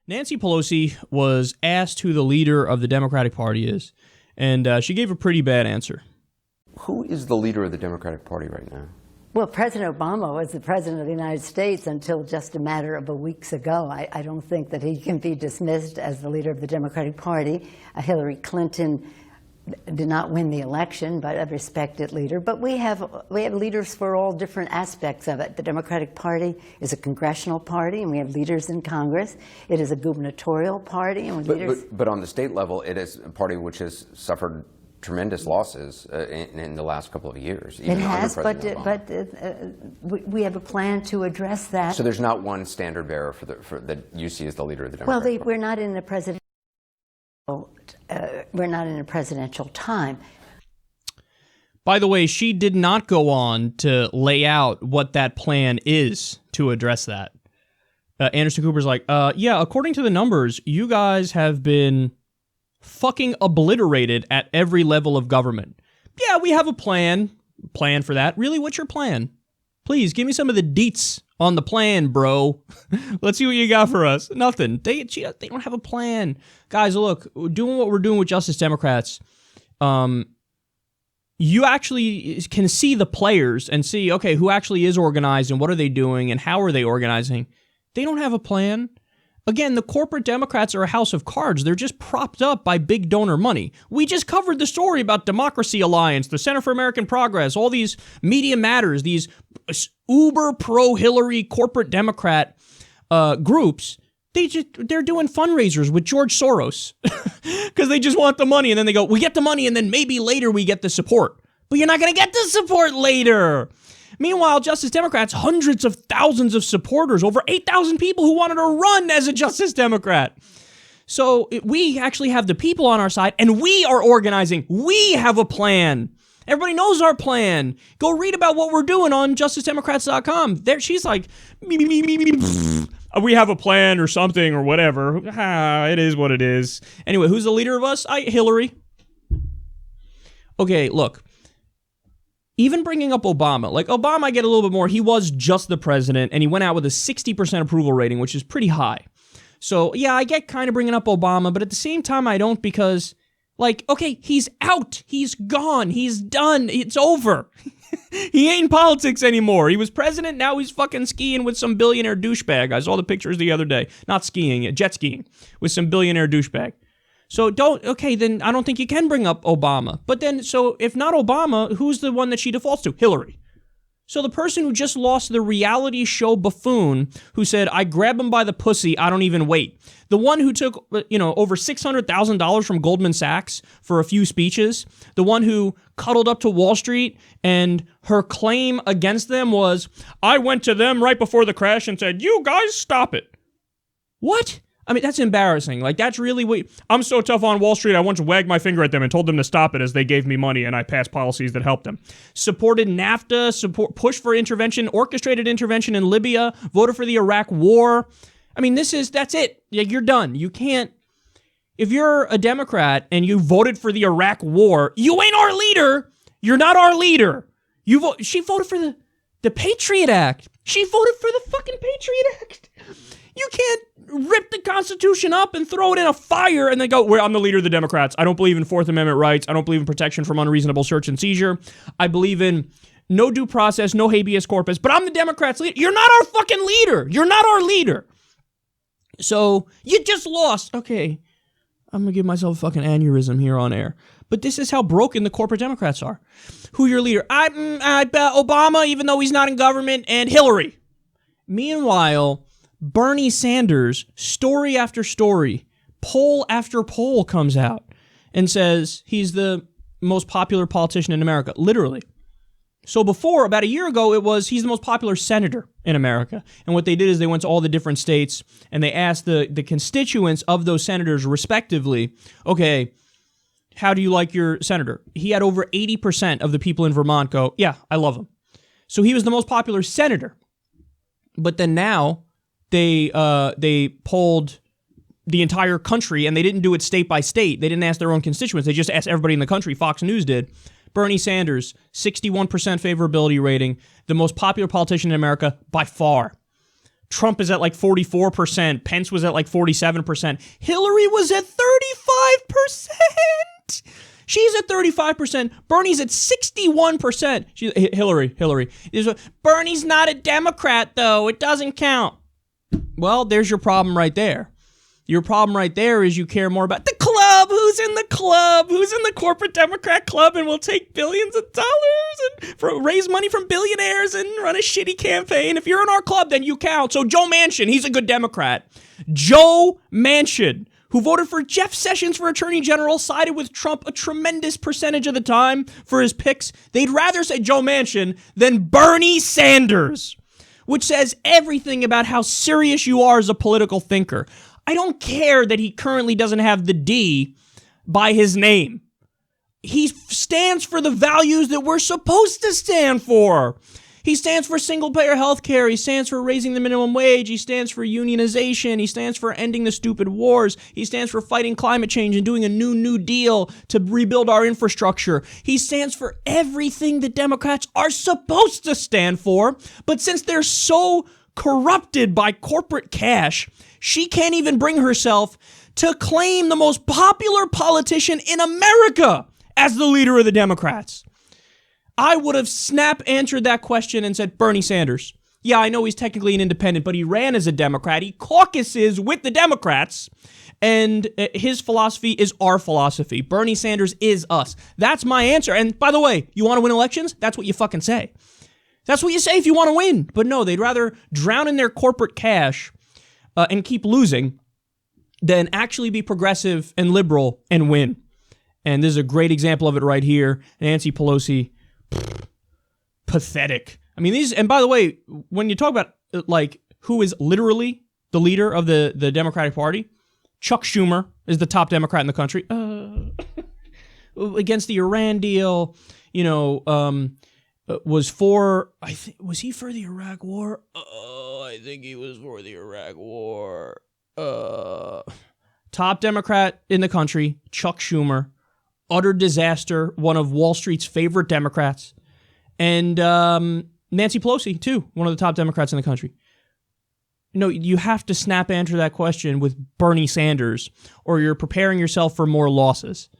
Nancy Pelosi was asked who the leader of the Democratic Party is, and she gave a pretty bad answer. Who is the leader of the Democratic Party right now? Well, President Obama was the president of the United States until just a matter of weeks ago. I don't think that he can be dismissed as the leader of the Democratic Party. Hillary Clinton did not win the election, but a respected leader. But we have leaders for all different aspects of it. The Democratic Party is a congressional party, and we have leaders in Congress. It is a gubernatorial party, and but on the state level, it is a party which has suffered tremendous losses in the last couple of years. It has, but we have a plan to address that. So there's not one standard bearer that you see as the leader of the Democratic Party? Well, we're not in a presidential time. By the way, she did not go on to lay out what that plan is to address that. Anderson Cooper's like, yeah, according to the numbers, you guys have been fucking obliterated at every level of government. Yeah, we have a plan for that. Really, what's your plan? Please, give me some of the deets on the plan, bro. Let's see what you got for us. Nothing. They don't have a plan. Guys, look, doing what we're doing with Justice Democrats, you actually can see the players and see, okay, who actually is organized and what are they doing and how are they organizing. They don't have a plan. Again, the corporate Democrats are a house of cards. They're just propped up by big donor money. We just covered the story about Democracy Alliance, the Center for American Progress, all these Media Matters, these uber pro-Hillary corporate Democrat groups. They're doing fundraisers with George Soros because they just want the money. And then they go, we get the money and then maybe later we get the support. But you're not going to get the support later. Meanwhile, Justice Democrats, hundreds of thousands of supporters, over 8,000 people who wanted to run as a Justice Democrat. So we actually have the people on our side, and we are organizing. We have a plan. Everybody knows our plan. Go read about what we're doing on justicedemocrats.com. There, she's like, we have a plan or something or whatever. It is what it is. Anyway, who's the leader of us? Hillary. Okay, look. Even bringing up Obama, like Obama, I get a little bit more. He was just the president, and he went out with a 60% approval rating, which is pretty high. So, yeah, I get kind of bringing up Obama, but at the same time, I don't because, like, okay, he's out. He's gone. He's done. It's over. He ain't in politics anymore. He was president. Now he's fucking skiing with some billionaire douchebag. I saw the pictures the other day. Not skiing, jet skiing with some billionaire douchebag. So then I don't think you can bring up Obama. But then, so if not Obama, who's the one that she defaults to? Hillary. So the person who just lost the reality show buffoon who said, I grab him by the pussy, I don't even wait. The one who took, over $600,000 from Goldman Sachs for a few speeches. The one who cuddled up to Wall Street and her claim against them was, I went to them right before the crash and said, you guys stop it. What? I mean, that's embarrassing. Like, that's really what... I'm so tough on Wall Street, I once wagged my finger at them and told them to stop it as they gave me money and I passed policies that helped them. Supported NAFTA, pushed for intervention, orchestrated intervention in Libya, voted for the Iraq war. I mean, that's it. You're done. You can't... If you're a Democrat and you voted for the Iraq war, you ain't our leader. You're not our leader. She voted for the Patriot Act. She voted for the fucking Patriot Act. You can't rip the Constitution up and throw it in a fire and then go, I'm the leader of the Democrats. I don't believe in Fourth Amendment rights. I don't believe in protection from unreasonable search and seizure. I believe in no due process, no habeas corpus, but I'm the Democrats' leader. You're not our fucking leader. You're not our leader. So you just lost. Okay, I'm going to give myself a fucking aneurysm here on air. But this is how broken the corporate Democrats are. Who your leader? I bet Obama, even though he's not in government, and Hillary. Meanwhile, Bernie Sanders, story after story, poll after poll comes out and says he's the most popular politician in America, literally. So before, about a year ago, it was he's the most popular senator in America. And what they did is they went to all the different states and they asked the constituents of those senators respectively, okay, how do you like your senator? He had over 80% of the people in Vermont go, yeah, I love him. So he was the most popular senator. But then now they polled the entire country, and they didn't do it state by state. They didn't ask their own constituents. They just asked everybody in the country. Fox News did. Bernie Sanders, 61% favorability rating, the most popular politician in America by far. Trump is at like 44%. Pence was at like 47%. Hillary was at 35%. She's at 35%. Bernie's at 61%. Hillary. Bernie's not a Democrat, though. It doesn't count. Well, there's your problem right there. Your problem right there is you care more about the club. Who's in the club? Who's in the corporate Democrat club and will take billions of dollars and raise money from billionaires and run a shitty campaign? If you're in our club, then you count. So Joe Manchin, he's a good Democrat. Joe Manchin, who voted for Jeff Sessions for Attorney General, sided with Trump a tremendous percentage of the time for his picks. They'd rather say Joe Manchin than Bernie Sanders, which says everything about how serious you are as a political thinker. I don't care that he currently doesn't have the D by his name. He stands for the values that we're supposed to stand for. He stands for single-payer health care. He stands for raising the minimum wage. He stands for unionization. He stands for ending the stupid wars. He stands for fighting climate change and doing a new deal to rebuild our infrastructure. He stands for everything that Democrats are supposed to stand for. But since they're so corrupted by corporate cash, she can't even bring herself to claim the most popular politician in America as the leader of the Democrats. I would have snap answered that question and said Bernie Sanders. Yeah, I know he's technically an independent, but he ran as a Democrat. He caucuses with the Democrats, and his philosophy is our philosophy. Bernie Sanders is us. That's my answer. And by the way, you want to win elections? That's what you fucking say. That's what you say if you want to win. But no, they'd rather drown in their corporate cash and keep losing than actually be progressive and liberal and win. And this is a great example of it right here. Nancy Pelosi, pathetic. I mean, these, and by the way, when you talk about like who is literally the leader of the Democratic Party, Chuck Schumer is the top Democrat in the country. Against the Iran deal, was he for the Iraq War? I think he was for the Iraq War. Top Democrat in the country, Chuck Schumer, utter disaster, one of Wall Street's favorite Democrats, and Nancy Pelosi too, one of the top Democrats in the country. You have to snap answer that question with Bernie Sanders, or you're preparing yourself for more losses.